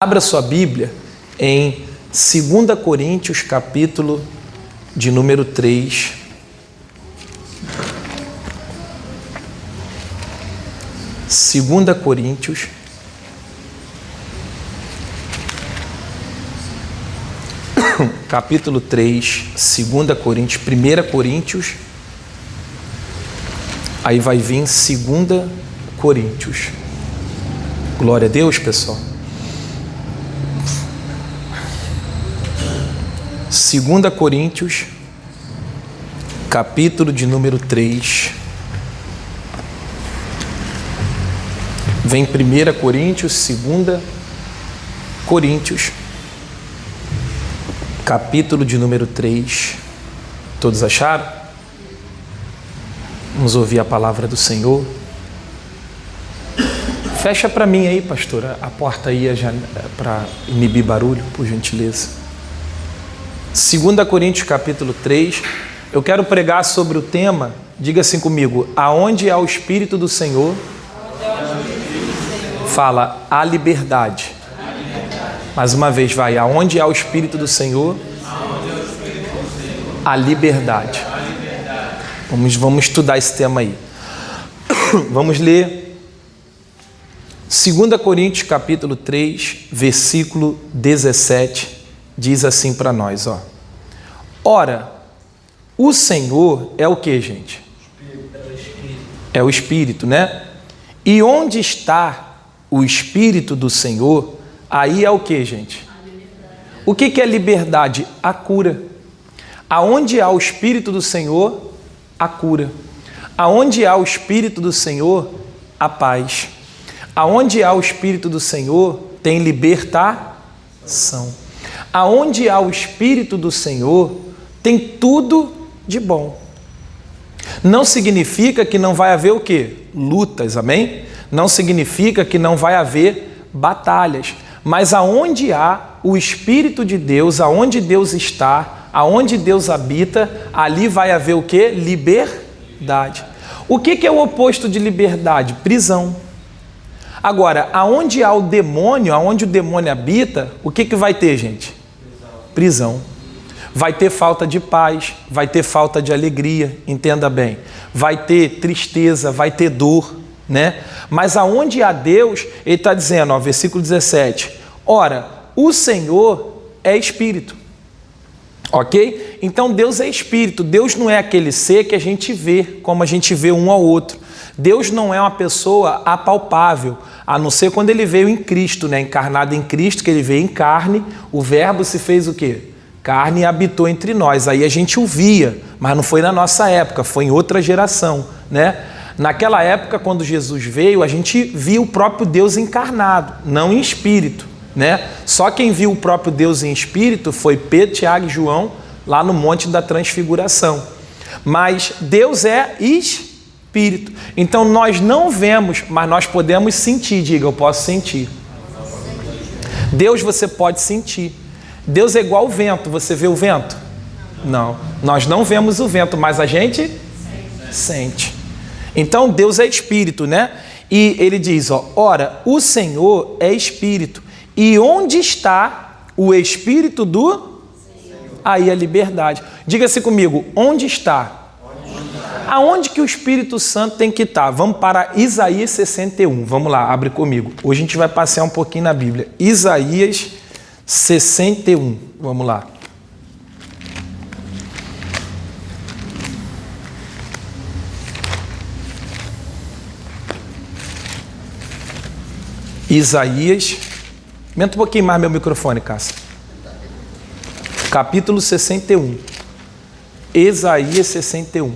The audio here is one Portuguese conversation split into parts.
Abra sua Bíblia em 2 Coríntios, capítulo de número 3. Segunda Coríntios, capítulo 3, 2 Coríntios, 1 Coríntios, aí vai vir 2 Coríntios. Glória a Deus, pessoal. 2 Coríntios, capítulo de número 3. Vem 1 Coríntios, 2 Coríntios, capítulo de número 3. Todos acharam? Vamos ouvir a palavra do Senhor. Fecha para mim aí, pastora, a porta aí para inibir barulho, por gentileza. 2 Coríntios, capítulo 3. Eu quero pregar sobre o tema, diga assim comigo: aonde há o Espírito do Senhor, fala a liberdade. Mais uma vez, vai. Aonde há o Espírito do Senhor, a liberdade. Vamos estudar esse tema aí. Vamos ler 2 Coríntios, capítulo 3, versículo 17. Diz assim para nós, ó. Ora, o Senhor é o que, gente? É o Espírito, né? E onde está o Espírito do Senhor, aí é o que, gente? O que é liberdade? A cura. Aonde há o Espírito do Senhor, a cura. Aonde há o Espírito do Senhor, a paz. Aonde há o Espírito do Senhor, tem libertação. Aonde há o Espírito do Senhor, tem tudo de bom. Não significa que não vai haver o quê? Lutas, amém? Não significa que não vai haver batalhas. Mas aonde há o Espírito de Deus, aonde Deus está, aonde Deus habita, ali vai haver o quê? Liberdade. O que é o oposto de liberdade? Prisão. Agora, aonde há o demônio, aonde o demônio habita, o que vai ter, gente? Prisão. Vai ter falta de paz, vai ter falta de alegria, entenda bem. Vai ter tristeza, vai ter dor, né? Mas aonde há Deus, ele está dizendo, ó, versículo 17, ora, o Senhor é Espírito, ok? Então Deus é Espírito, Deus não é aquele ser que a gente vê, como a gente vê um ao outro. Deus não é uma pessoa apalpável, a não ser quando ele veio em Cristo, né? Encarnado em Cristo, que ele veio em carne, o verbo se fez o quê? Carne e habitou entre nós. Aí a gente o via, mas não foi na nossa época, foi em outra geração, né? Naquela época, quando Jesus veio, a gente via o próprio Deus encarnado, não em espírito, né? Só quem viu o próprio Deus em espírito foi Pedro, Tiago e João, lá no Monte da Transfiguração. Mas Deus é Espírito. Então nós não vemos, mas nós podemos sentir. Diga, eu posso sentir. Deus você pode sentir. Deus é igual o vento. Você vê o vento? Não. Nós não vemos o vento, mas a gente sente. Então Deus é Espírito, né? E ele diz, ó, ora, o Senhor é Espírito. E onde está o Espírito do Senhor? Aí a liberdade. Diga-se comigo, onde está? Aonde que o Espírito Santo tem que estar? Vamos para Isaías 61. Vamos lá, abre comigo. Hoje a gente vai passear um pouquinho na Bíblia. Isaías 61. Vamos lá. Isaías. Aumenta um pouquinho mais meu microfone, Cássia. Capítulo 61. Isaías 61.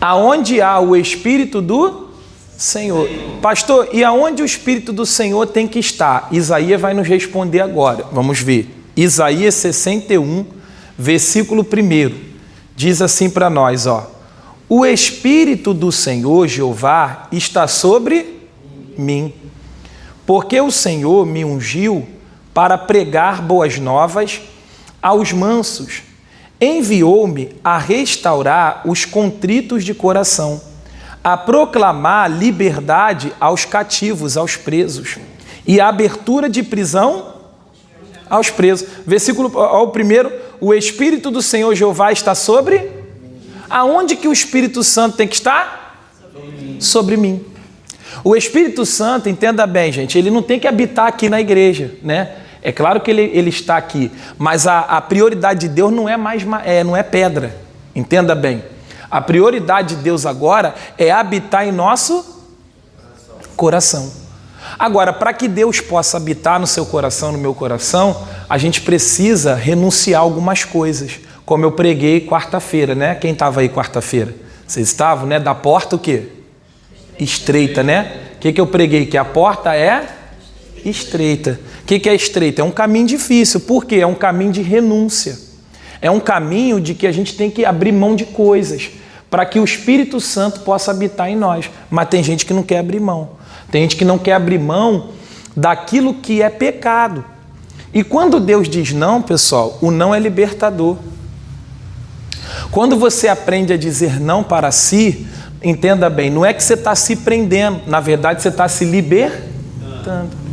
Aonde há o Espírito do Senhor. Pastor, e aonde o Espírito do Senhor tem que estar? Isaías vai nos responder agora. Vamos ver. Isaías 61, versículo 1. Diz assim para nós, ó. O Espírito do Senhor, Jeová, está sobre mim, porque o Senhor me ungiu para pregar boas novas aos mansos. Enviou-me a restaurar os contritos de coração, a proclamar liberdade aos cativos, aos presos, e a abertura de prisão aos presos. Versículo, ó, o primeiro, o Espírito do Senhor Jeová está sobre? Aonde que o Espírito Santo tem que estar? Sobre mim. O Espírito Santo, entenda bem, gente, ele não tem que habitar aqui na igreja, né? É claro que ele está aqui, mas a prioridade de Deus não é mais não é pedra, entenda bem. A prioridade de Deus agora é habitar em nosso coração. Agora, para que Deus possa habitar no seu coração, no meu coração, a gente precisa renunciar a algumas coisas, como eu preguei quarta-feira, né? Quem estava aí quarta-feira? Vocês estavam, né? Da porta o quê? Estreita, né? O que eu preguei? Que a porta é estreita. O que é estreita? É um caminho difícil. Por quê? É um caminho de renúncia. É um caminho de que a gente tem que abrir mão de coisas para que o Espírito Santo possa habitar em nós. Mas tem gente que não quer abrir mão. Tem gente que não quer abrir mão daquilo que é pecado. E quando Deus diz não, pessoal, o não é libertador. Quando você aprende a dizer não para si, entenda bem, não é que você está se prendendo, na verdade você está se libertando.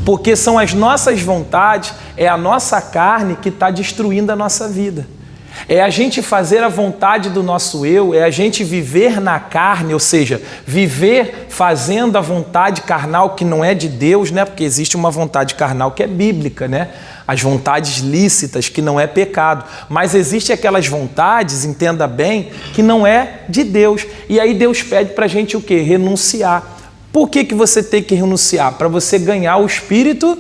Porque são as nossas vontades, é a nossa carne que está destruindo a nossa vida. É a gente fazer a vontade do nosso eu, é a gente viver na carne, ou seja, viver fazendo a vontade carnal que não é de Deus, né? Porque existe uma vontade carnal que é bíblica, né? As vontades lícitas, que não é pecado. Mas existem aquelas vontades, entenda bem, que não é de Deus. E aí Deus pede para a gente o quê? Renunciar. Por que você tem que renunciar? Para você ganhar o Espírito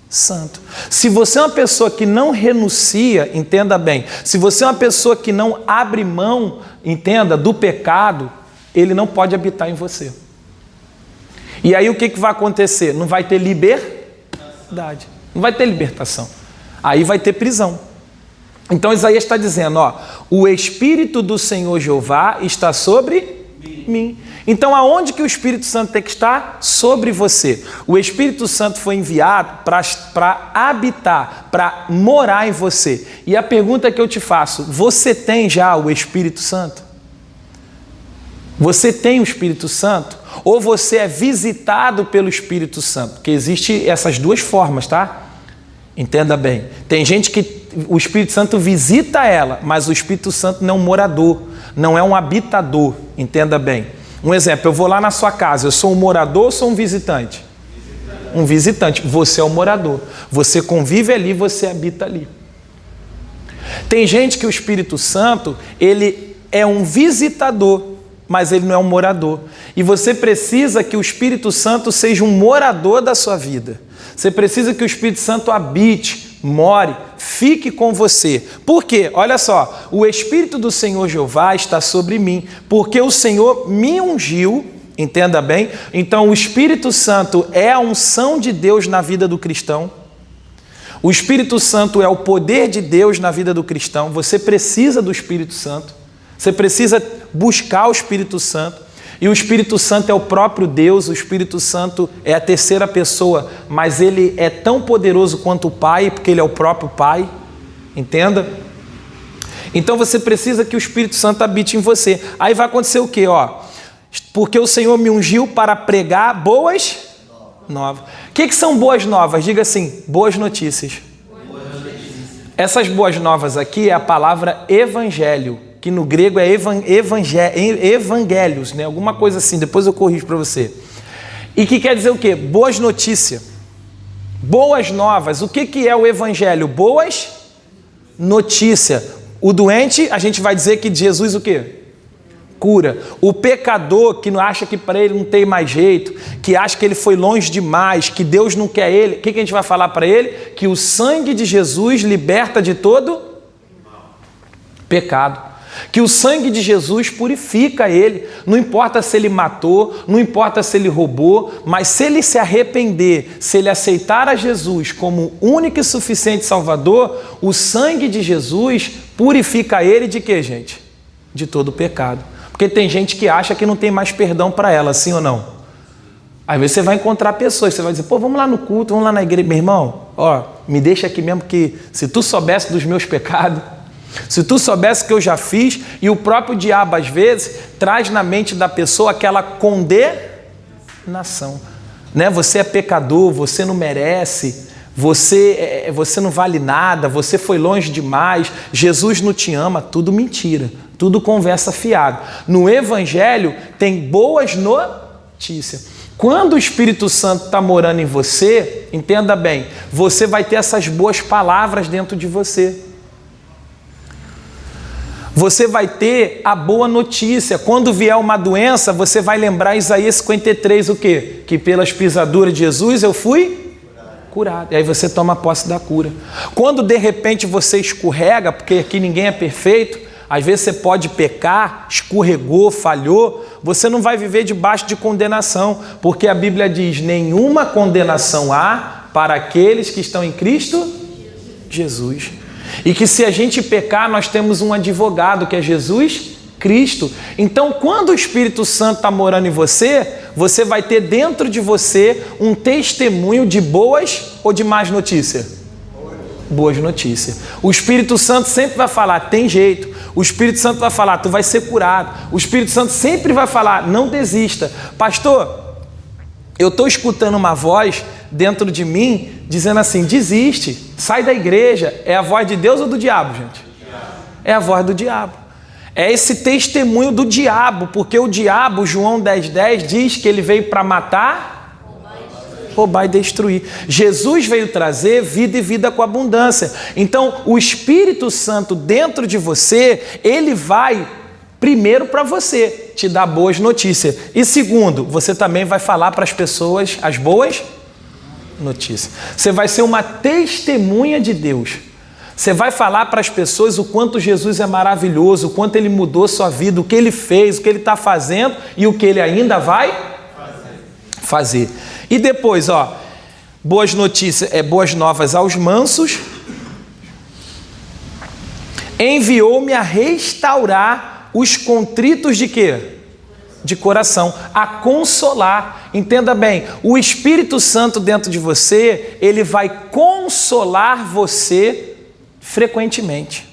Santo. Se você é uma pessoa que não renuncia, entenda bem, se você é uma pessoa que não abre mão, entenda, do pecado, ele não pode habitar em você. E aí o que vai acontecer? Não vai ter liberdade, não vai ter libertação. Aí vai ter prisão. Então Isaías está dizendo, ó, o Espírito do Senhor Jeová está sobre mim. Então, aonde que o Espírito Santo tem que estar? Sobre você. O Espírito Santo foi enviado para habitar, para morar em você. E a pergunta que eu te faço, você tem já o Espírito Santo? Você tem o Espírito Santo? Ou você é visitado pelo Espírito Santo? Porque existem essas duas formas, tá? Entenda bem. Tem gente que o Espírito Santo visita ela, mas o Espírito Santo não é um morador, não é um habitador. Entenda bem. Um exemplo, eu vou lá na sua casa, eu sou um morador ou sou um visitante? Um visitante. Você é o morador. Você convive ali, você habita ali. Tem gente que o Espírito Santo, ele é um visitador, mas ele não é um morador. E você precisa que o Espírito Santo seja um morador da sua vida. Você precisa que o Espírito Santo habite, more, fique com você. Por quê? Olha só, o Espírito do Senhor Jeová está sobre mim, porque o Senhor me ungiu, entenda bem. Então o Espírito Santo é a unção de Deus na vida do cristão. O Espírito Santo é o poder de Deus na vida do cristão. Você precisa do Espírito Santo. Você precisa buscar o Espírito Santo. E o Espírito Santo é o próprio Deus, o Espírito Santo é a terceira pessoa, mas ele é tão poderoso quanto o Pai, porque ele é o próprio Pai, entenda? Então você precisa que o Espírito Santo habite em você. Aí vai acontecer o quê? Ó, porque o Senhor me ungiu para pregar boas novas. O que são boas novas? Diga assim, boas notícias. Essas boas novas aqui é a palavra evangelho, que no grego é evangelios, né? Alguma coisa assim, depois eu corrijo para você. E que quer dizer o quê? Boas notícias. Boas novas. O que é o evangelho? Boas notícias. O doente, a gente vai dizer que Jesus o quê? Cura. O pecador que não acha que para ele não tem mais jeito, que acha que ele foi longe demais, que Deus não quer ele, o que a gente vai falar para ele? Que o sangue de Jesus liberta de todo pecado. Que o sangue de Jesus purifica ele, não importa se ele matou, não importa se ele roubou, mas se ele se arrepender, se ele aceitar a Jesus como único e suficiente Salvador, o sangue de Jesus purifica ele de quê, gente? De todo pecado. Porque tem gente que acha que não tem mais perdão para ela, sim ou não? Às vezes você vai encontrar pessoas, você vai dizer, pô, vamos lá no culto, vamos lá na igreja, meu irmão, ó, me deixa aqui mesmo que se tu soubesse dos meus pecados, Se tu soubesse que eu já fiz, e o próprio diabo às vezes traz na mente da pessoa aquela condenação, né? Você é pecador, você não merece, você não vale nada, você foi longe demais, Jesus não te ama, tudo mentira, tudo conversa fiada. No Evangelho tem boas notícias. Quando o Espírito Santo está morando em você, entenda bem, você vai ter essas boas palavras dentro de você. Você vai ter a boa notícia. Quando vier uma doença, você vai lembrar Isaías 53, o quê? Que pelas pisaduras de Jesus eu fui curado. E aí você toma posse da cura. Quando de repente você escorrega, porque aqui ninguém é perfeito, às vezes você pode pecar, escorregou, falhou, você não vai viver debaixo de condenação, porque a Bíblia diz, nenhuma condenação há para aqueles que estão em Cristo Jesus. E que se a gente pecar, nós temos um advogado, que é Jesus Cristo. Então, quando o Espírito Santo está morando em você, você vai ter dentro de você um testemunho de boas ou de más notícias? Boas notícias. O Espírito Santo sempre vai falar, tem jeito. O Espírito Santo vai falar, tu vai ser curado. O Espírito Santo sempre vai falar, não desista. Pastor, eu estou escutando uma voz dentro de mim dizendo assim, desiste, sai da igreja. É a voz de Deus ou do diabo, gente? É a voz do diabo. É esse testemunho do diabo, porque o diabo, João 10,10, diz que ele veio para matar, roubar e destruir. Jesus veio trazer vida e vida com abundância. Então, o Espírito Santo dentro de você, ele vai, primeiro, para você, te dar boas notícias. E segundo, você também vai falar para as pessoas as boas notícias. Você vai ser uma testemunha de Deus. Você vai falar para as pessoas o quanto Jesus é maravilhoso, o quanto ele mudou sua vida, o que ele fez, o que ele está fazendo e o que ele ainda vai fazer. E depois, boas notícias, boas novas aos mansos. Enviou-me a restaurar os contritos de quê? De coração, a consolar. Entenda bem, o Espírito Santo dentro de você, ele vai consolar você frequentemente.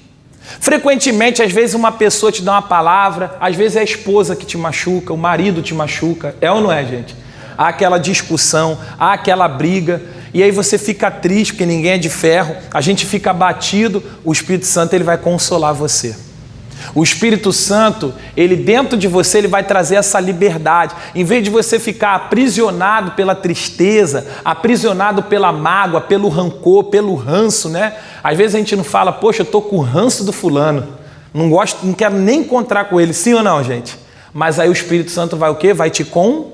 Frequentemente, às vezes uma pessoa te dá uma palavra, às vezes é a esposa que te machuca, o marido te machuca, é ou não é, gente? Há aquela discussão, há aquela briga, e aí você fica triste porque ninguém é de ferro, a gente fica abatido, o Espírito Santo ele vai consolar você. O Espírito Santo, ele dentro de você, ele vai trazer essa liberdade. Em vez de você ficar aprisionado pela tristeza, aprisionado pela mágoa, pelo rancor, pelo ranço, né? Às vezes a gente não fala, poxa, eu estou com o ranço do fulano, não gosto, não quero nem encontrar com ele, sim ou não, gente? Mas aí o Espírito Santo vai o quê? Vai te consolar.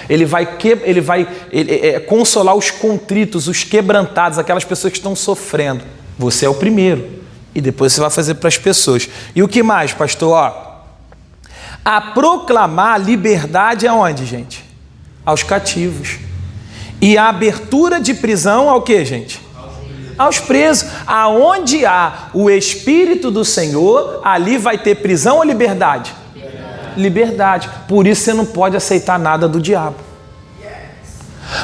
Ele vai consolar os contritos, os quebrantados, aquelas pessoas que estão sofrendo. Você é o primeiro. E depois você vai fazer para as pessoas. E o que mais, pastor? A proclamar liberdade aonde, gente? Aos cativos. E a abertura de prisão ao quê, gente? Aos presos. Aonde há o Espírito do Senhor, ali vai ter prisão ou liberdade? Liberdade. Por isso você não pode aceitar nada do diabo.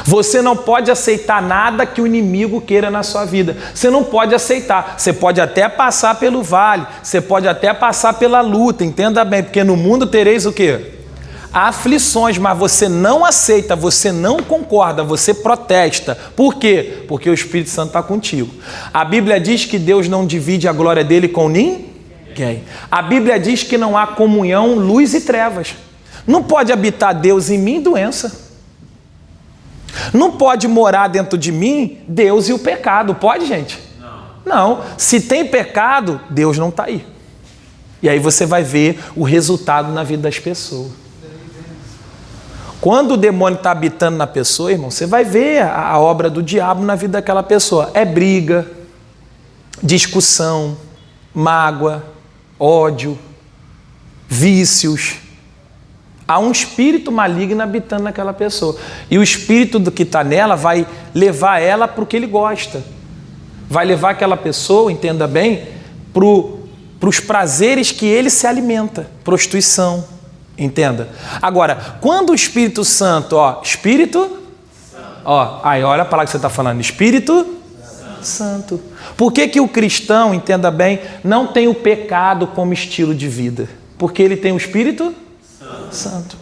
Você não pode aceitar nada que o inimigo queira na sua vida. Você não pode aceitar. Você pode até passar pelo vale, você pode até passar pela luta, entenda bem, porque no mundo tereis o quê? Aflições, mas você não aceita, você não concorda, você protesta. Por quê? Porque o Espírito Santo está contigo. A Bíblia diz que Deus não divide a glória dele com ninguém. A Bíblia diz que não há comunhão, luz e trevas. Não pode habitar Deus em mim, doença. Não pode morar dentro de mim Deus e o pecado. Pode, gente? Não. Se tem pecado, Deus não está aí. E aí você vai ver o resultado na vida das pessoas. Quando o demônio está habitando na pessoa, irmão, você vai ver a obra do diabo na vida daquela pessoa. É briga, discussão, mágoa, ódio, vícios. Há um espírito maligno habitando naquela pessoa. E o espírito do que está nela vai levar ela para o que ele gosta. Vai levar aquela pessoa, entenda bem, para os prazeres que ele se alimenta. Prostituição, entenda. Agora, quando o Espírito Santo, Espírito, aí olha a palavra que você está falando, Espírito Santo. Por que o cristão, entenda bem, não tem o pecado como estilo de vida? Porque ele tem o Espírito Santo.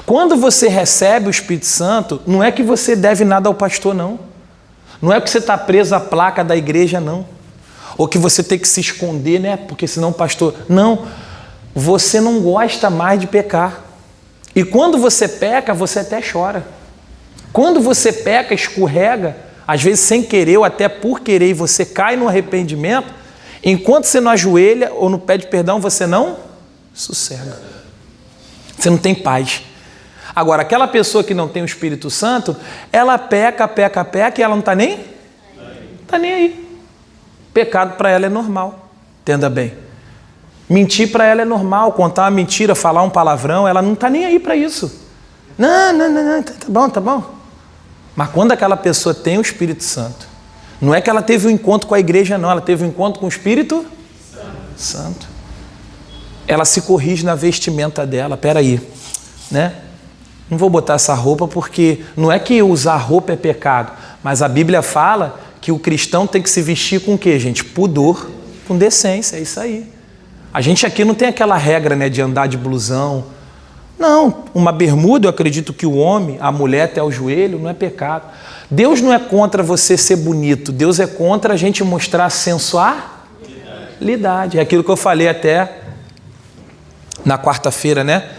Quando você recebe o Espírito Santo, não é que você deve nada ao pastor, não. Não é que você está preso à placa da igreja, não. Ou que você tem que se esconder, né? Porque senão o pastor... Não. Você não gosta mais de pecar. E quando você peca, você até chora. Quando você peca, escorrega, às vezes sem querer ou até por querer, e você cai no arrependimento, enquanto você não ajoelha ou não pede perdão, você não sossega. Você não tem paz. Agora, aquela pessoa que não tem o Espírito Santo, ela peca e ela não está nem? Está nem aí. Pecado para ela é normal. Entenda bem. Mentir para ela é normal. Contar uma mentira, falar um palavrão, ela não está nem aí para isso. Não, tá bom. Mas quando aquela pessoa tem o Espírito Santo, não é que ela teve um encontro com a igreja, não. Ela teve um encontro com o Espírito Santo. Ela se corrige na vestimenta dela. Peraí, né? Não vou botar essa roupa porque não é que usar roupa é pecado, mas a Bíblia fala que o cristão tem que se vestir com o quê, gente? Pudor, com decência, é isso aí. A gente aqui não tem aquela regra, né, de andar de blusão. Não, uma bermuda, eu acredito que o homem, a mulher até o joelho, não é pecado. Deus não é contra você ser bonito, Deus é contra a gente mostrar sensualidade. É aquilo que eu falei até na quarta-feira, né?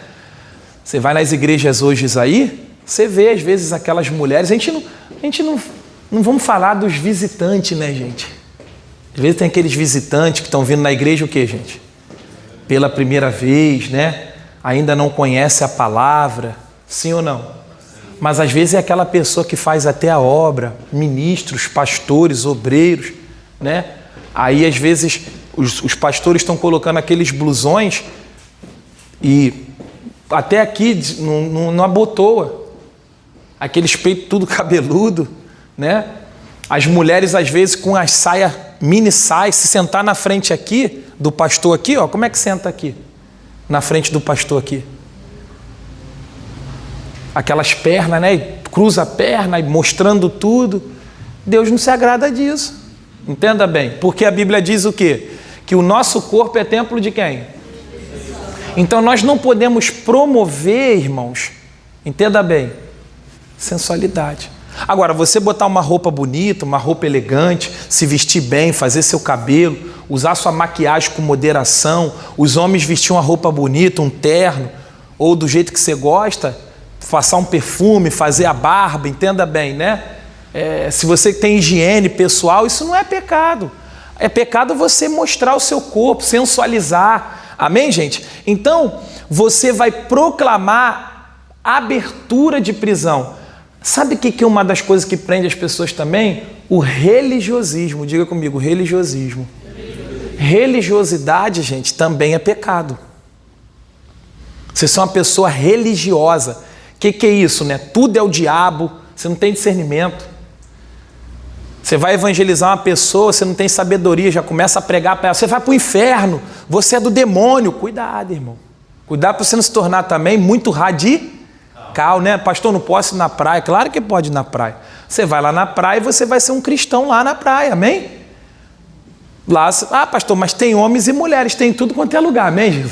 Você vai nas igrejas hoje aí, você vê às vezes aquelas mulheres, a gente não vamos falar dos visitantes, né, gente? Às vezes tem aqueles visitantes que estão vindo na igreja o quê, gente? Pela primeira vez, né? Ainda não conhece a palavra, sim ou não? Mas às vezes é aquela pessoa que faz até a obra, ministros, pastores, obreiros, né? Aí às vezes os pastores estão colocando aqueles blusões e até aqui não abotoa, aqueles peitos tudo cabeludo, né? As mulheres às vezes com as saias, mini saias, se sentar na frente aqui do pastor aqui, ó, como é que senta aqui? Na frente do pastor aqui. Aquelas pernas, né? E cruza a perna e mostrando tudo. Deus não se agrada disso. Entenda bem, porque a Bíblia diz o quê? Que o nosso corpo é templo de quem? Então nós não podemos promover, irmãos, entenda bem, sensualidade. Agora, você botar uma roupa bonita, uma roupa elegante, se vestir bem, fazer seu cabelo, usar sua maquiagem com moderação, os homens vestir uma roupa bonita, um terno, ou do jeito que você gosta, passar um perfume, fazer a barba, entenda bem, né? Se você tem higiene pessoal, isso não é pecado. É pecado você mostrar o seu corpo, sensualizar. Amém, gente? Então, você vai proclamar abertura de prisão. Sabe o que é uma das coisas que prende as pessoas também? O religiosismo. Diga comigo, religiosismo. Religiosidade, gente, também é pecado. Você é uma pessoa religiosa. O que é isso, né? Tudo é o diabo, você não tem discernimento. Você vai evangelizar uma pessoa, você não tem sabedoria, já começa a pregar para ela. Você vai para o inferno, você é do demônio. Cuidado, irmão. Cuidado para você não se tornar também muito radical, né? Pastor, não posso ir na praia. Claro que pode ir na praia. Você vai lá na praia e você vai ser um cristão lá na praia, amém? Lá, pastor, mas tem homens e mulheres, tem tudo quanto é lugar, amém?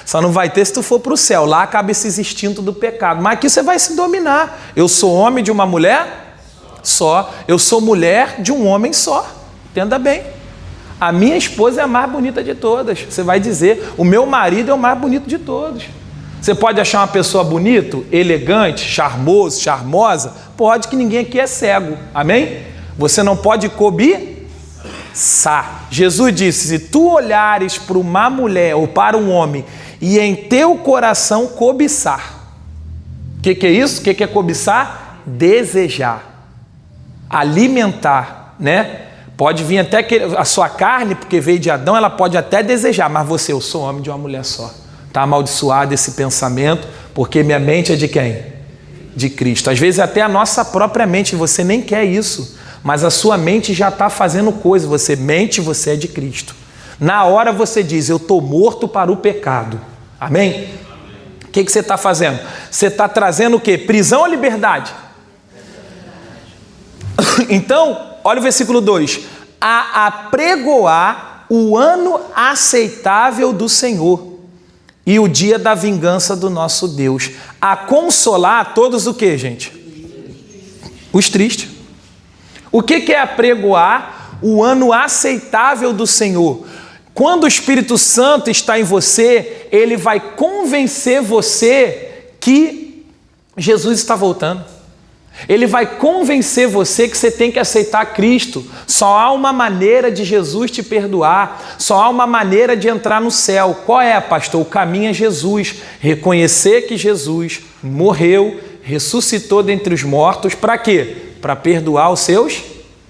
Só não vai ter se tu for para o céu. Lá acaba esses instintos do pecado. Mas aqui você vai se dominar. Eu sou homem de uma mulher só, eu sou mulher de um homem só. Entenda bem. A minha esposa é a mais bonita de todas. Você vai dizer, o meu marido é o mais bonito de todos. Você pode achar uma pessoa bonita, elegante, charmoso, charmosa? Pode, que ninguém aqui é cego. Amém? Você não pode cobiçar. Jesus disse, se tu olhares para uma mulher ou para um homem e em teu coração cobiçar. O que é isso? O que é cobiçar? Desejar. Alimentar, né? Pode vir até que a sua carne, porque veio de Adão, ela pode até desejar, mas você, eu sou homem de uma mulher só. Está amaldiçoado esse pensamento, porque minha mente é de quem? De Cristo. Às vezes até a nossa própria mente, você nem quer isso, mas a sua mente já está fazendo coisa, você mente, você é de Cristo. Na hora você diz, eu estou morto para o pecado. Amém? O que você está fazendo? Você está trazendo o quê? Prisão ou liberdade? Então, olha o versículo 2: a apregoar o ano aceitável do Senhor e o dia da vingança do nosso Deus, a consolar todos o que, gente? Os tristes. O que é apregoar o ano aceitável do Senhor? Quando o Espírito Santo está em você, ele vai convencer você que Jesus está voltando. Ele vai convencer você que você tem que aceitar Cristo. Só há uma maneira de Jesus te perdoar. Só há uma maneira de entrar no céu. Qual é, pastor? O caminho é Jesus. Reconhecer que Jesus morreu, ressuscitou dentre os mortos. Para quê? Para perdoar os seus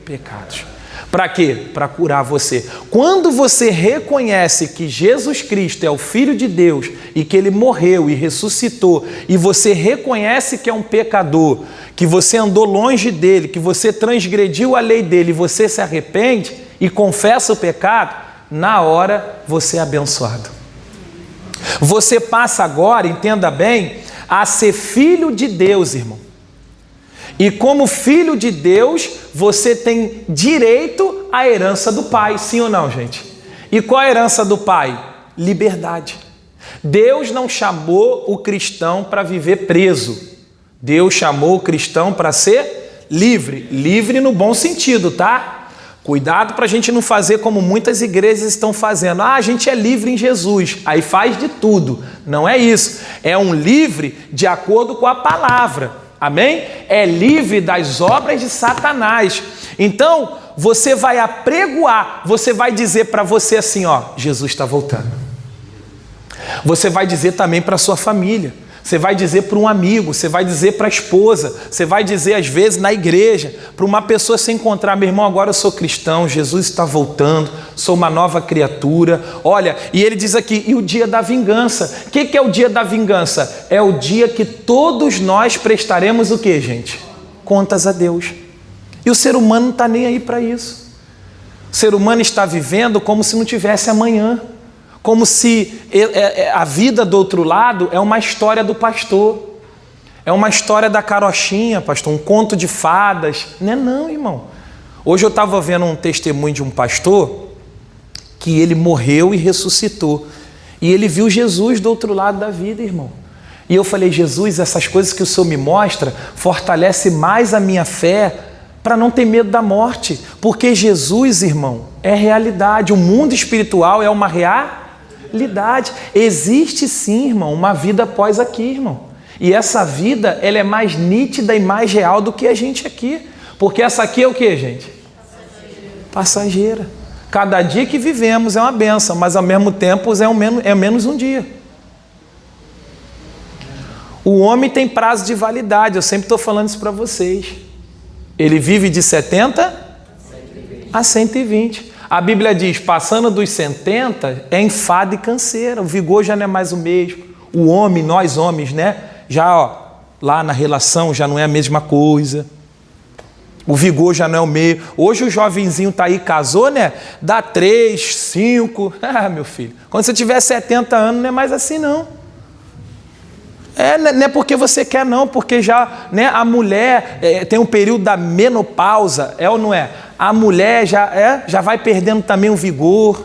pecados. Para quê? Para curar você. Quando você reconhece que Jesus Cristo é o Filho de Deus e que Ele morreu e ressuscitou, e você reconhece que é um pecador, que você andou longe dele, que você transgrediu a lei dele, e você se arrepende e confessa o pecado, na hora você é abençoado. Você passa agora, entenda bem, a ser filho de Deus, irmão. E como filho de Deus, você tem direito à herança do Pai, sim ou não, gente? E qual a herança do Pai? Liberdade. Deus não chamou o cristão para viver preso. Deus chamou o cristão para ser livre. Livre no bom sentido, tá? Cuidado para a gente não fazer como muitas igrejas estão fazendo. Ah, a gente é livre em Jesus, aí faz de tudo. Não é isso. É um livre de acordo com a palavra. Amém? É livre das obras de Satanás. Então, você vai apregoar, você vai dizer para você assim, ó, Jesus está voltando. Você vai dizer também para a sua família. Você vai dizer para um amigo, você vai dizer para a esposa, você vai dizer às vezes na igreja, para uma pessoa se encontrar, meu irmão, agora eu sou cristão, Jesus está voltando, sou uma nova criatura. Olha, e ele diz aqui, e o dia da vingança? O que é o dia da vingança? É o dia que todos nós prestaremos o que, gente? Contas a Deus. E o ser humano não está nem aí para isso. O ser humano está vivendo como se não tivesse amanhã. Como se a vida do outro lado é uma história do pastor. É uma história da carochinha, pastor, um conto de fadas. Não é não, irmão. Hoje eu estava vendo um testemunho de um pastor que ele morreu e ressuscitou. E ele viu Jesus do outro lado da vida, irmão. E eu falei, Jesus, essas coisas que o Senhor me mostra fortalece mais a minha fé para não ter medo da morte. Porque Jesus, irmão, é realidade. O mundo espiritual é uma realidade. Existe sim, irmão, uma vida após aqui, irmão. E essa vida, ela é mais nítida e mais real do que a gente aqui. Porque essa aqui é o que, gente? Passageira. Cada dia que vivemos é uma bênção, mas ao mesmo tempo é menos um dia. O homem tem prazo de validade, eu sempre estou falando isso para vocês. Ele vive de 70 a 120. A Bíblia diz, passando dos 70, é enfado e canseira, o vigor já não é mais o mesmo. O homem, nós homens, né? Já ó, lá na relação já não é a mesma coisa. O vigor já não é o mesmo. Hoje o jovenzinho tá aí, casou, né? Dá 3, 5. Ah, meu filho, quando você tiver 70 anos não é mais assim não. Não é porque você quer não, porque já, né, a mulher tem um período da menopausa, é ou não é? A mulher já vai perdendo também o vigor.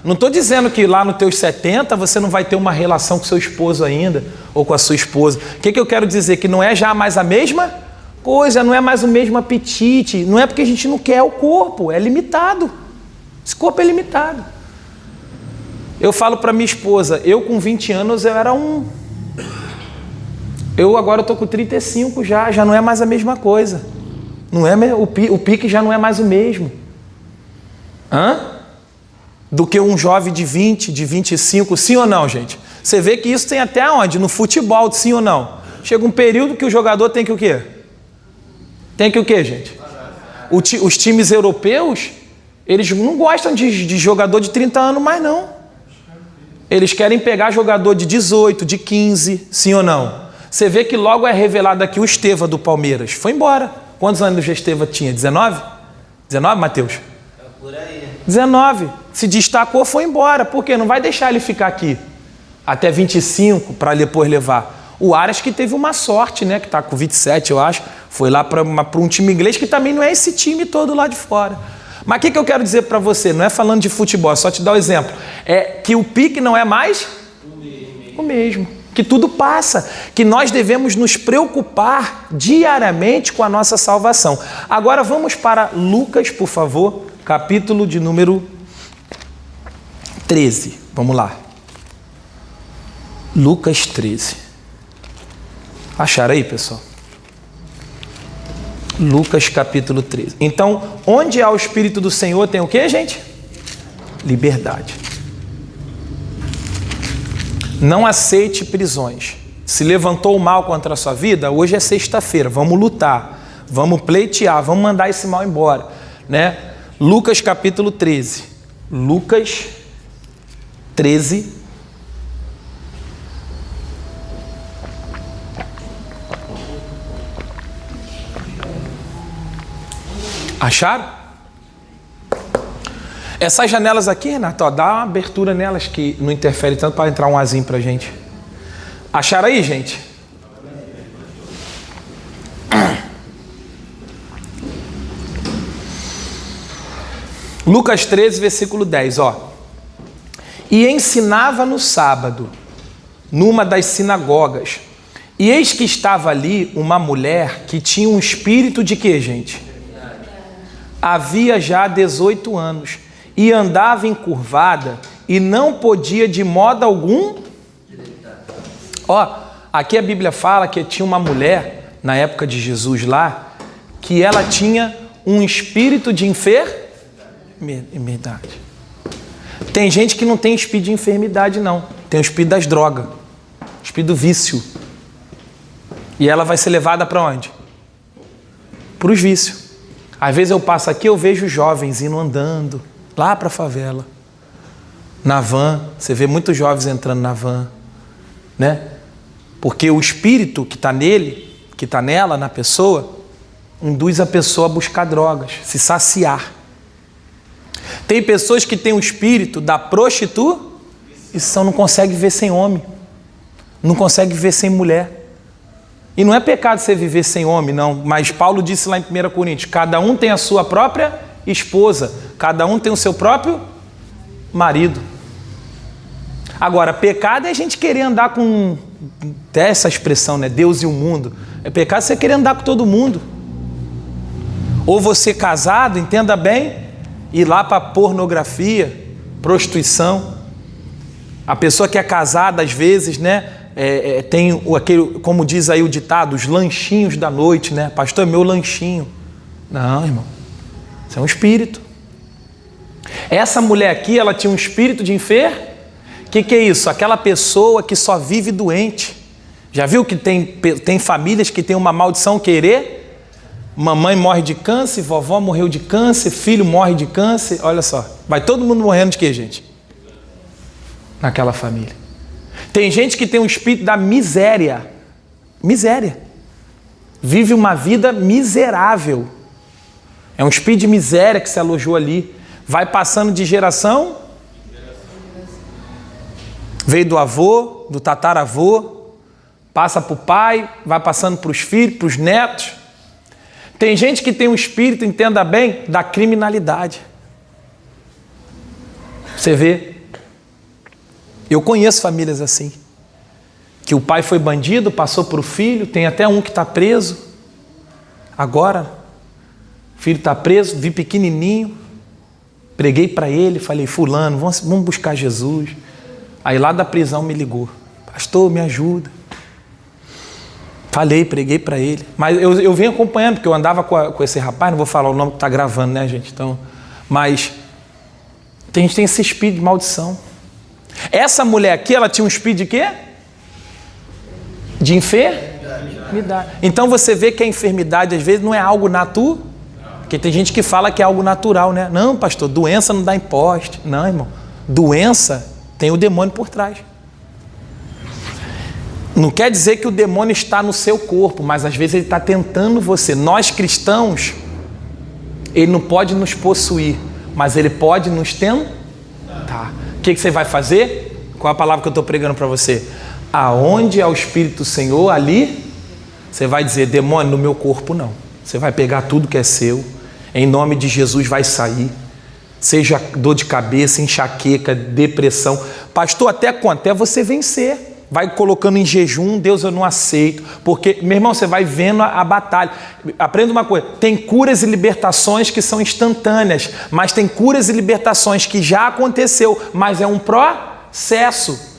Não estou dizendo que lá nos teus 70 você não vai ter uma relação com seu esposo ainda, ou com a sua esposa. O que eu quero dizer? Que não é já mais a mesma coisa, não é mais o mesmo apetite, não é porque a gente não quer o corpo, é limitado. Esse corpo é limitado. Eu falo para minha esposa, eu com 20 anos eu era um. Eu agora estou com 35 já não é mais a mesma coisa. Não é, o pique já não é mais o mesmo. Do que um jovem de 20, de 25, sim ou não, gente? Você vê que isso tem até onde? No futebol, sim ou não? Chega um período que o jogador tem que o quê? Tem que o quê, gente? Os times europeus, eles não gostam de jogador de 30 anos mais não. Eles querem pegar jogador de 18, de 15, sim ou não? Você vê que logo é revelado aqui o Esteva do Palmeiras. Foi embora. Quantos anos o Esteva tinha? 19? 19, Mateus? Por aí. 19. Se destacou, foi embora. Por quê? Não vai deixar ele ficar aqui até 25 para depois levar. O Arias que teve uma sorte, né? Que está com 27, eu acho. Foi lá para um time inglês que também não é esse time todo lá de fora. Mas o que eu quero dizer para você? Não é falando de futebol, é só te dar um exemplo. É que o pique não é mais o mesmo. Que tudo passa. Que nós devemos nos preocupar diariamente com a nossa salvação. Agora vamos para Lucas, por favor, capítulo de número 13. Vamos lá. Lucas 13. Acharam aí, pessoal? Lucas capítulo 13. Então, onde há o Espírito do Senhor tem o quê, gente? Liberdade. Não aceite prisões. Se levantou o mal contra a sua vida, hoje é sexta-feira, vamos lutar, vamos pleitear, vamos mandar esse mal embora, né? Lucas capítulo 13. Lucas 13. Acharam? Essas janelas aqui, Renato, ó, dá uma abertura nelas que não interfere tanto para entrar um azinho pra gente. Acharam aí, gente? Lucas 13, versículo 10, ó. E ensinava no sábado, numa das sinagogas. E eis que estava ali uma mulher que tinha um espírito de quê, gente? Havia já 18 anos e andava encurvada e não podia de modo algum. Ó, aqui a Bíblia fala que tinha uma mulher na época de Jesus lá que ela tinha um espírito de enfermidade. Tem gente que não tem espírito de enfermidade, não. Tem o espírito das drogas, o espírito do vício. E ela vai ser levada para onde? Para os vícios. Às vezes eu passo aqui, eu vejo jovens indo andando lá para a favela. Na van, você vê muitos jovens entrando na van, né? Porque o espírito que está nele, que está nela, na pessoa, induz a pessoa a buscar drogas, se saciar. Tem pessoas que têm o espírito da prostituição, não consegue viver sem homem, não consegue viver sem mulher. E não é pecado você viver sem homem, não. Mas Paulo disse lá em 1 Coríntios, cada um tem a sua própria esposa, cada um tem o seu próprio marido. Agora, pecado é a gente querer andar com, até essa expressão, né? Deus e o mundo. É pecado você querer andar com todo mundo. Ou você casado, entenda bem, ir lá para pornografia, prostituição. A pessoa que é casada, às vezes, né? Tem aquele, como diz aí o ditado, os lanchinhos da noite, né? Pastor, é meu lanchinho. Não, irmão. Isso é um espírito. Essa mulher aqui, ela tinha um espírito de enfermidade. O que é isso? Aquela pessoa que só vive doente. Já viu que tem famílias que tem uma maldição querer? Mamãe morre de câncer, vovó morreu de câncer, filho morre de câncer. Olha só, vai todo mundo morrendo de quê, gente? Naquela família. Tem gente que tem um espírito da miséria. Miséria. Vive uma vida miserável. É um espírito de miséria que se alojou ali. Vai passando de geração. Veio do avô, do tataravô. Passa para o pai, vai passando para os filhos, para os netos. Tem gente que tem um espírito, entenda bem, da criminalidade. Você vê. Eu conheço famílias assim, que o pai foi bandido, passou para o filho, tem até um que está preso. Agora, o filho está preso, vi pequenininho, preguei para ele, falei, fulano, vamos buscar Jesus. Aí lá da prisão me ligou, pastor, me ajuda. Falei, preguei para ele, mas eu venho acompanhando, porque eu andava com esse rapaz, não vou falar o nome que está gravando, né, gente? Então, mas a gente tem esse espírito de maldição. Essa mulher aqui, ela tinha um espírito de quê? De enfermidade. Então você vê que a enfermidade às vezes não é algo natural. Porque tem gente que fala que é algo natural, né? Não, pastor, doença não dá imposto. Não, irmão. Doença tem o demônio por trás. Não quer dizer que o demônio está no seu corpo, mas às vezes ele está tentando você. Nós cristãos, ele não pode nos possuir, mas ele pode nos tentar. O que você vai fazer? Qual a palavra que eu estou pregando para você? aonde é o Espírito do Senhor, ali você vai dizer: demônio, no meu corpo não. Você vai pegar tudo que é seu, em nome de Jesus vai sair. Seja dor de cabeça, enxaqueca, depressão. Pastor, até quanto? Até você vencer. Vai colocando em jejum: Deus, eu não aceito. Porque, meu irmão, você vai vendo a batalha. Aprenda uma coisa: tem curas e libertações que são instantâneas, mas tem curas e libertações que já aconteceu, mas é um processo.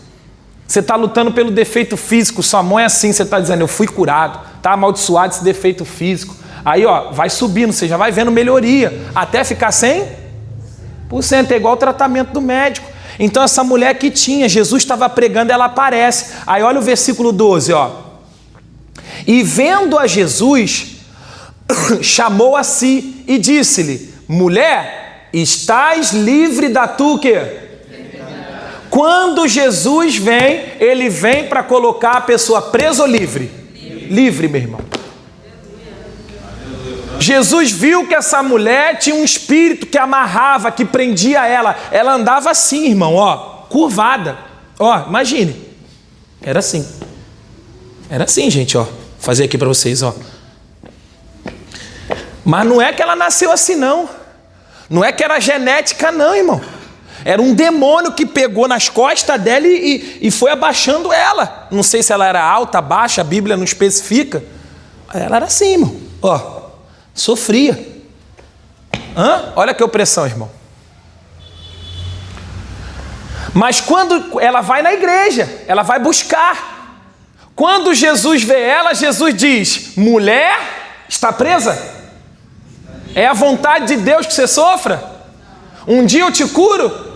Você está lutando pelo defeito físico, sua mão é assim, você está dizendo: eu fui curado, está amaldiçoado esse defeito físico. Aí, ó, vai subindo, você já vai vendo melhoria, até ficar 100%, é igual o tratamento do médico. Então essa mulher que tinha, Jesus estava pregando, ela aparece. Aí olha o versículo 12, ó. E vendo a Jesus, chamou a si e disse-lhe: mulher, estás livre da tua quê? Quando Jesus vem, ele vem para colocar a pessoa presa ou livre? Livre, meu irmão. Jesus viu que essa mulher tinha um espírito que amarrava, que prendia ela. Ela andava assim, irmão, ó, curvada. Ó, imagine. Era assim. Era assim, gente, ó. Vou fazer aqui para vocês, ó. Mas não é que ela nasceu assim, não. Não é que era genética, não, irmão. Era um demônio que pegou nas costas dela e foi abaixando ela. Não sei se ela era alta, baixa, a Bíblia não especifica. Ela era assim, irmão. Ó. Sofria. Olha que opressão, irmão. Mas quando ela vai na igreja, ela vai buscar. Quando Jesus vê ela, Jesus diz: mulher, está presa? É a vontade de Deus que você sofra? Um dia eu te curo?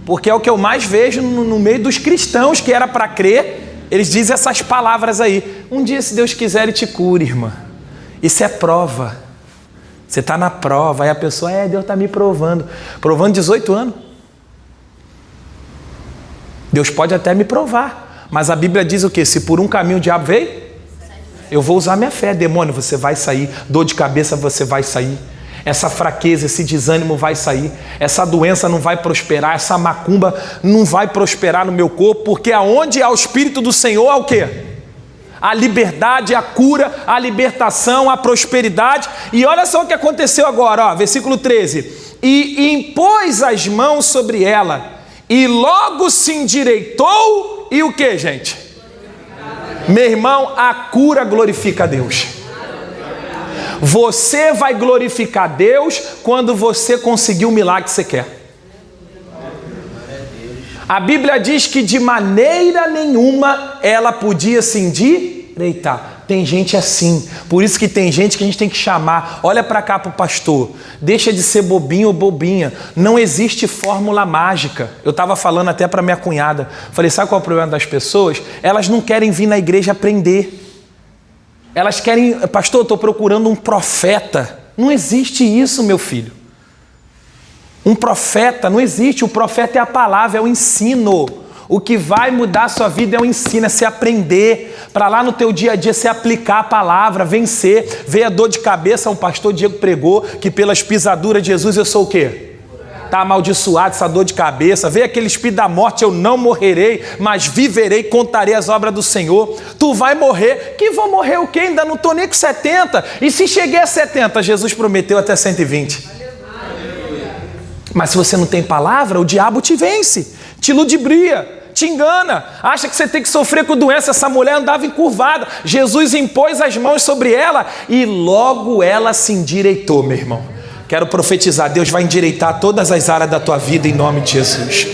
Porque é o que eu mais vejo no meio dos cristãos que era para crer. Eles dizem essas palavras aí: um dia, se Deus quiser, Ele te cura, irmã. Isso é prova. Você está na prova, aí a pessoa: Deus está me provando. Provando 18 anos. Deus pode até me provar, mas a Bíblia diz o quê? Se por um caminho o diabo veio, eu vou usar minha fé. Demônio, você vai sair. Dor de cabeça, você vai sair. Essa fraqueza, esse desânimo vai sair. Essa doença não vai prosperar. Essa macumba não vai prosperar no meu corpo, porque aonde há o Espírito do Senhor, há o quê? A liberdade, a cura, a libertação, a prosperidade. E olha só o que aconteceu agora, ó, versículo 13. E impôs as mãos sobre ela, e logo se endireitou. E o que, gente? Meu irmão, a cura glorifica a Deus. Você vai glorificar Deus quando você conseguir o milagre que você quer. A Bíblia diz que de maneira nenhuma ela podia se endireitar. Tem gente assim. Por isso que tem gente que a gente tem que chamar. Olha para cá para o pastor. Deixa de ser bobinho ou bobinha. Não existe fórmula mágica. Eu estava falando até para minha cunhada. Falei: sabe qual é o problema das pessoas? Elas não querem vir na igreja aprender. Elas querem: pastor, eu estou procurando um profeta. Não existe isso, meu filho. Um profeta não existe. O profeta é a palavra, é o ensino. O que vai mudar a sua vida é o ensino, é você aprender, para lá no teu dia a dia você aplicar a palavra, vencer. Ver a dor de cabeça, um pastor Diego pregou que pelas pisaduras de Jesus eu sou o quê? Está amaldiçoado essa dor de cabeça. Vê aquele espírito da morte: eu não morrerei, mas viverei, contarei as obras do Senhor. Tu vai morrer. Que vou morrer o quê? Ainda não estou nem com 70. E se cheguei a 70, Jesus prometeu até 120. Mas se você não tem palavra, o diabo te vence, te ludibria, te engana, acha que você tem que sofrer com doença. Essa mulher andava encurvada. Jesus impôs as mãos sobre ela e logo ela se endireitou, meu irmão. Quero profetizar: Deus vai endireitar todas as áreas da tua vida em nome de Jesus.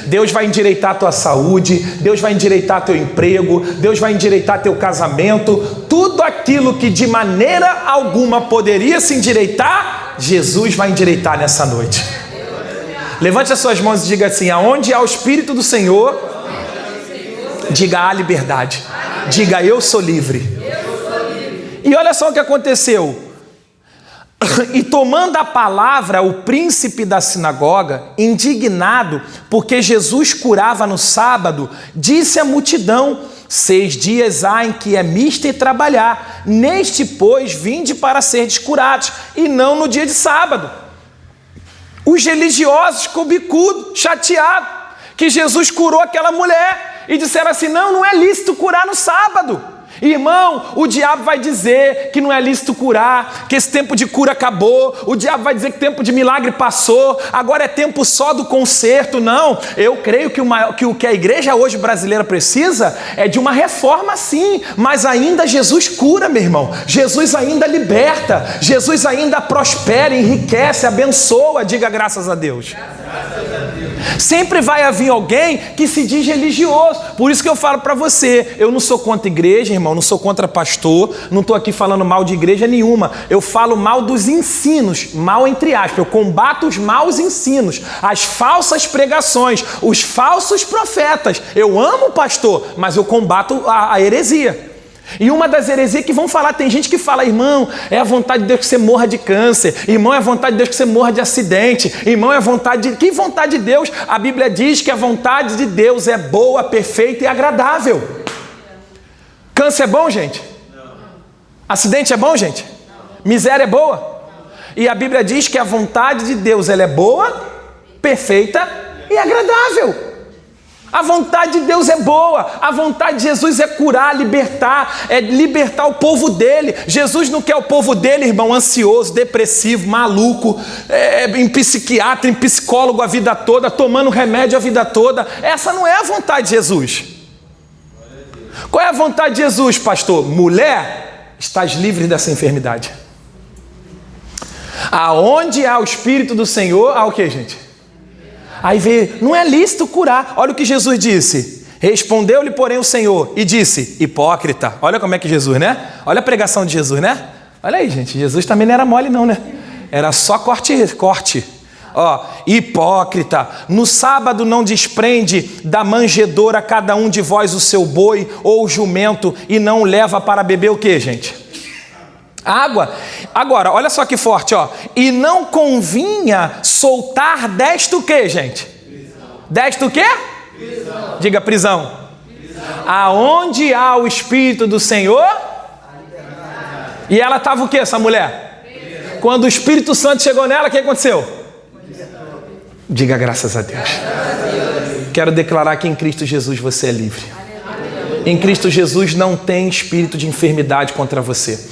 Deus vai endireitar a tua saúde, Deus vai endireitar teu emprego, Deus vai endireitar teu casamento. Tudo aquilo que de maneira alguma poderia se endireitar, Jesus vai endireitar nessa noite. Levante as suas mãos e diga assim: aonde há o Espírito do Senhor, diga: há liberdade. Diga: eu sou livre. E olha só o que aconteceu. E tomando a palavra, o príncipe da sinagoga, indignado porque Jesus curava no sábado, disse à multidão: 6 dias há em que é mister trabalhar, neste, pois, vinde para seres curados, e não no dia de sábado. Os religiosos ficou bicudo, chateado, que Jesus curou aquela mulher. E disseram assim, não é lícito curar no sábado. Irmão, o diabo vai dizer que não é lícito curar, que esse tempo de cura acabou, o diabo vai dizer que o tempo de milagre passou, agora é tempo só do conserto. Não, eu creio que o que a igreja hoje brasileira precisa é de uma reforma sim, mas ainda Jesus cura, meu irmão, Jesus ainda liberta, Jesus ainda prospera, enriquece, abençoa, diga graças a Deus. Sempre vai haver alguém que se diz religioso. Por isso que eu falo para você, eu não sou contra igreja, irmão, não sou contra pastor, não estou aqui falando mal de igreja nenhuma, eu falo mal dos ensinos, mal entre aspas, eu combato os maus ensinos, as falsas pregações, os falsos profetas. Eu amo o pastor, mas eu combato a heresia. E uma das heresias que vão falar, tem gente que fala, irmão, é a vontade de Deus que você morra de câncer, irmão, é a vontade de Deus que você morra de acidente, irmão, é a vontade de... Que vontade de Deus? A Bíblia diz que a vontade de Deus é boa, perfeita e agradável. Câncer é bom, gente? Não. Acidente é bom, gente? Não. Miséria é boa? E a Bíblia diz que a vontade de Deus ela é boa, perfeita e agradável. A vontade de Deus é boa, a vontade de Jesus é curar, é libertar o povo dele. Jesus não quer o povo dele, irmão, ansioso, depressivo, maluco, em psiquiatra, em psicólogo a vida toda, tomando remédio a vida toda. Essa não é a vontade de Jesus. Qual é a vontade de Jesus, pastor? Mulher, estás livre dessa enfermidade. Aonde há o Espírito do Senhor, há o que, gente? Aí veio, não é lícito curar. Olha o que Jesus disse. Respondeu-lhe, porém, o Senhor e disse, hipócrita. Olha como é que Jesus, né? Olha a pregação de Jesus, né? Olha aí, gente, Jesus também não era mole não, né? Era só corte. Ó, hipócrita, no sábado não desprende da manjedoura cada um de vós o seu boi ou o jumento e não leva para beber o que, gente? Água. Agora, olha só que forte, ó. E não convinha soltar desta o quê, gente? Desta o quê? Prisão. Diga prisão. Aonde há o Espírito do Senhor? E ela estava o quê, essa mulher? Prisão. Quando o Espírito Santo chegou nela, o que aconteceu? Diga graças a Deus. Quero declarar que em Cristo Jesus você é livre. Em Cristo Jesus não tem espírito de enfermidade contra você.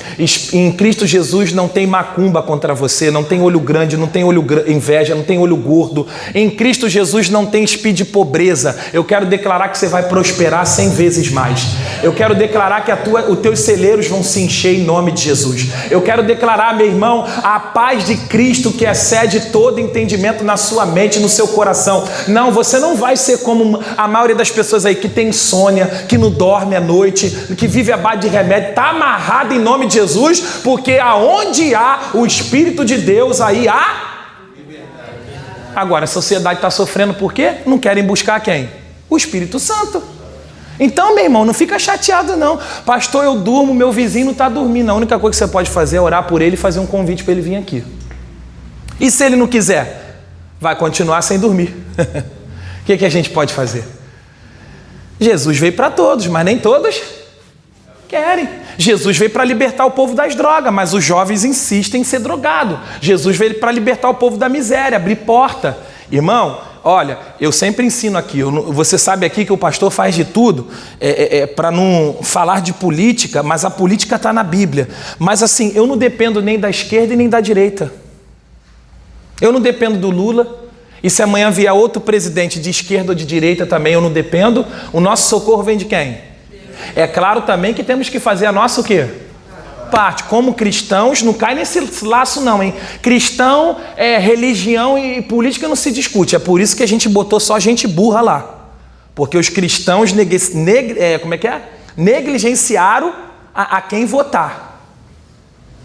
Em Cristo Jesus não tem macumba contra você, não tem olho grande, não tem inveja, não tem olho gordo. Em Cristo Jesus não tem espírito de pobreza. Eu quero declarar que você vai prosperar 100 vezes mais. Eu quero declarar que os teus celeiros vão se encher em nome de Jesus. Eu quero declarar, meu irmão, a paz de Cristo que excede todo entendimento na sua mente, no seu coração. Não, você não vai ser como a maioria das pessoas aí que tem insônia, que não dorme à noite, que vive à base de remédio, está amarrado em nome de Jesus, porque aonde há o Espírito de Deus, aí há liberdade. Agora, a sociedade está sofrendo por quê? Não querem buscar quem? O Espírito Santo. Então, meu irmão, não fica chateado não. Pastor, eu durmo, meu vizinho não está dormindo. A única coisa que você pode fazer é orar por ele e fazer um convite para ele vir aqui. E se ele não quiser? Vai continuar sem dormir. O que a gente pode fazer? Jesus veio para todos, mas nem todos querem. Jesus veio para libertar o povo das drogas, mas os jovens insistem em ser drogado. Jesus veio para libertar o povo da miséria, abrir porta. Irmão, olha, eu sempre ensino aqui, você sabe aqui que o pastor faz de tudo para não falar de política, mas a política está na Bíblia. Mas assim, eu não dependo nem da esquerda e nem da direita. Eu não dependo do Lula. E se amanhã vier outro presidente de esquerda ou de direita também, eu não dependo. O nosso socorro vem de quem? É claro também que temos que fazer a nossa o quê? Parte. Como cristãos, não cai nesse laço não, hein? Cristão, religião e política não se discute. É por isso que a gente botou só gente burra lá. Porque os cristãos negligenciaram a quem votar.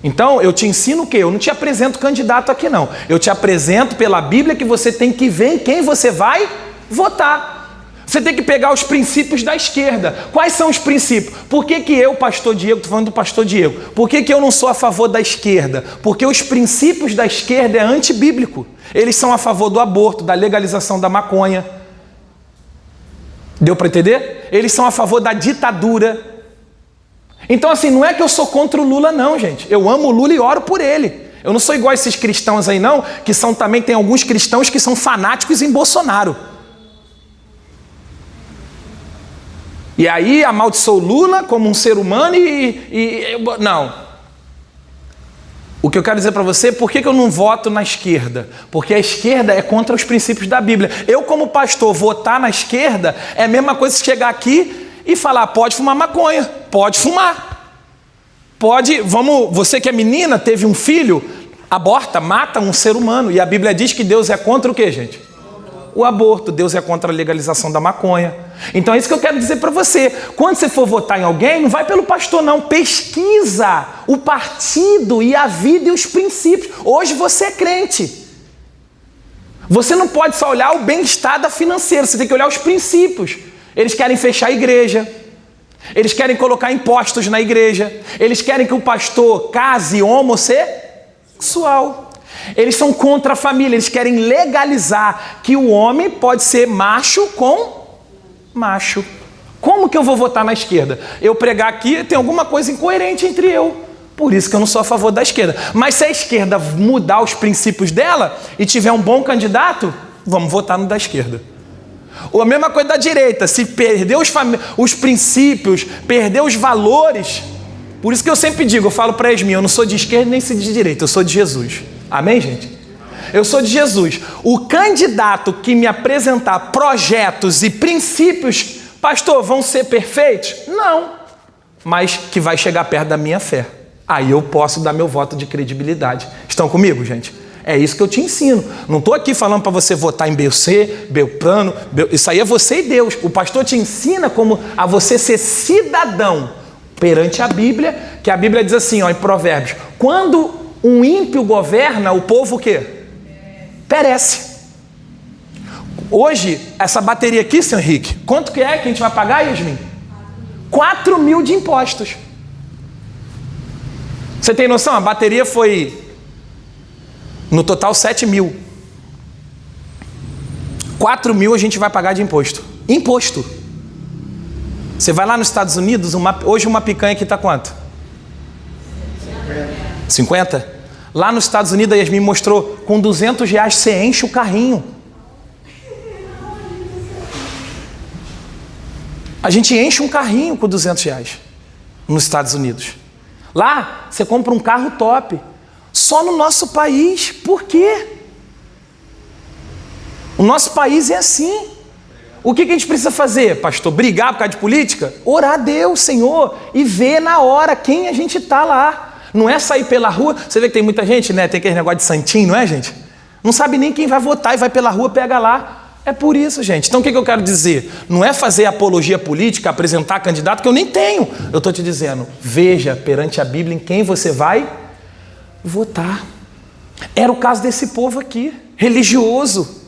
Então, eu te ensino o quê? Eu não te apresento candidato aqui não. Eu te apresento pela Bíblia que você tem que ver em quem você vai votar. Você tem que pegar os princípios da esquerda. Quais são os princípios? Por que eu, pastor Diego, estou falando do pastor Diego, por que eu não sou a favor da esquerda? Porque os princípios da esquerda é antibíblico. Eles são a favor do aborto, da legalização da maconha. Deu para entender? Eles são a favor da ditadura. Então assim, não é que eu sou contra o Lula não, gente. Eu amo o Lula e oro por ele. Eu não sou igual a esses cristãos aí não, que são também, tem alguns cristãos que são fanáticos em Bolsonaro. E aí amaldiçoou Lula como um ser humano não. O que eu quero dizer para você, por que eu não voto na esquerda? Porque a esquerda é contra os princípios da Bíblia. Eu, como pastor, votar na esquerda é a mesma coisa que chegar aqui e falar, pode fumar maconha, pode fumar. Pode, você que é menina, teve um filho, aborta, mata um ser humano. E a Bíblia diz que Deus é contra o quê, gente? O aborto. Deus é contra a legalização da maconha. Então é isso que eu quero dizer para você. Quando você for votar em alguém, não vai pelo pastor não. Pesquisa o partido e a vida e os princípios. Hoje você é crente. Você não pode só olhar o bem-estar financeiro. Você tem que olhar os princípios. Eles querem fechar a igreja. Eles querem colocar impostos na igreja. Eles querem que o pastor case homossexual. Eles são contra a família, eles querem legalizar que o homem pode ser macho com macho. Como que eu vou votar na esquerda? Eu pregar aqui, tem alguma coisa incoerente entre eu. Por isso que eu não sou a favor da esquerda. Mas se a esquerda mudar os princípios dela e tiver um bom candidato, vamos votar no da esquerda. Ou a mesma coisa da direita, se perder os princípios, perder os valores. Por isso que eu sempre digo, eu falo para Esmin, eu não sou de esquerda nem de direita, eu sou de Jesus. Amém, gente? Eu sou de Jesus. O candidato que me apresentar projetos e princípios, pastor, vão ser perfeitos? Não. Mas que vai chegar perto da minha fé. Aí eu posso dar meu voto de credibilidade. Estão comigo, gente? É isso que eu te ensino. Não estou aqui falando para você votar em BC, Beltrano. Isso aí é você e Deus. O pastor te ensina como a você ser cidadão perante a Bíblia, que a Bíblia diz assim, em Provérbios, quando um ímpio governa, o povo o quê? Perece. Hoje, essa bateria aqui, seu Henrique, quanto que a gente vai pagar, Yasmin? 4.000 de impostos. Você tem noção? A bateria foi, no total, 7.000. 4.000 a gente vai pagar de imposto. Imposto. Você vai lá nos Estados Unidos, hoje uma picanha aqui está quanto? 50? Lá nos Estados Unidos, a Yasmin mostrou, com R$200 você enche o carrinho. A gente enche um carrinho com R$200 nos Estados Unidos. Lá, você compra um carro top. Só no nosso país. Por quê? O nosso país é assim. O que a gente precisa fazer, pastor? Brigar por causa de política? Orar a Deus, Senhor, e ver na hora quem a gente está lá. Não é sair pela rua. Você vê que tem muita gente, né? Tem aquele negócio de santinho, não é, gente? Não sabe nem quem vai votar e vai pela rua, pega lá. É por isso, gente. Então o que eu quero dizer? Não é fazer apologia política, apresentar candidato que eu nem tenho. Eu estou te dizendo, veja perante a Bíblia em quem você vai votar. Era o caso desse povo aqui, religioso.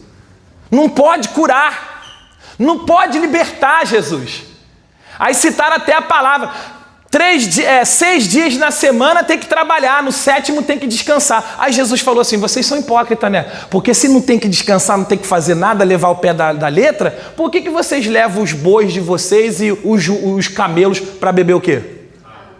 Não pode curar, não pode libertar, Jesus. Aí citaram até a palavra. 6 dias na semana tem que trabalhar, no 7º tem que descansar. Aí Jesus falou assim, vocês são hipócritas, né? Porque se não tem que descansar, não tem que fazer nada, levar o pé da letra, por que vocês levam os bois de vocês e os camelos para beber o quê?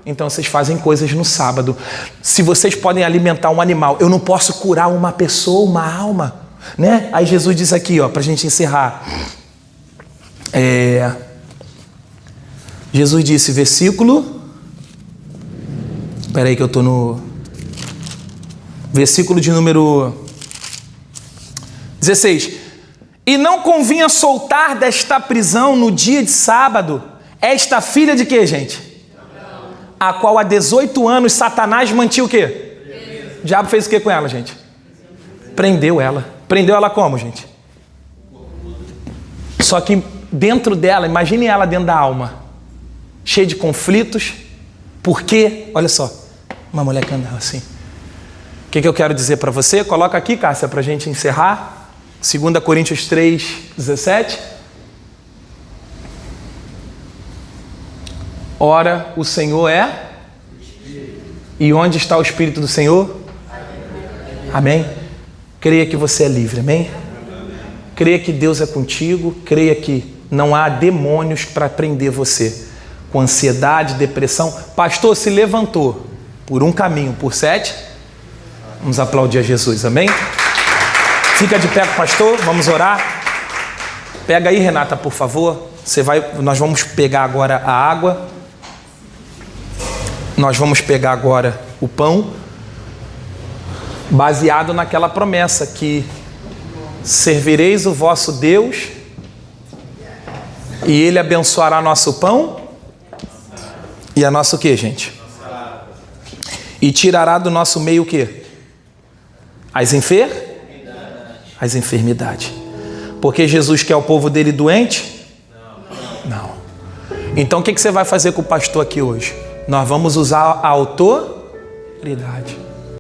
Então vocês fazem coisas no sábado. Se vocês podem alimentar um animal, eu não posso curar uma pessoa, uma alma, né? Aí Jesus diz aqui, para a gente encerrar. Jesus disse, versículo... Espera aí que eu estou no versículo de número 16. E não convinha soltar desta prisão no dia de sábado esta filha de quê, gente? A qual há 18 anos Satanás mantinha o quê? O diabo fez o que com ela, gente? Prendeu ela. Prendeu ela como, gente? Só que dentro dela, imagine ela dentro da alma, cheia de conflitos. Por quê? Olha só. Uma mulher que andava assim. O que eu quero dizer para você? Coloca aqui, Cássia, para a gente encerrar. 2 Coríntios 3, 17. Ora, o Senhor é? E onde está o Espírito do Senhor? Amém? Creia que você é livre, amém? Creia que Deus é contigo. Creia que não há demônios para prender você. Com ansiedade, depressão. Pastor, se levantou por um caminho, por 7. Vamos aplaudir a Jesus, amém? Fica de pé com o pastor, vamos orar. Pega aí, Renata, por favor. nós vamos pegar agora a água, nós vamos pegar agora o pão, baseado naquela promessa que servireis o vosso Deus e Ele abençoará nosso pão e a nossa o que, gente? E tirará do nosso meio o que? As enfermidades. Porque Jesus quer o povo dele doente? Não. Então o que você vai fazer com o pastor aqui hoje? Nós vamos usar a autoridade.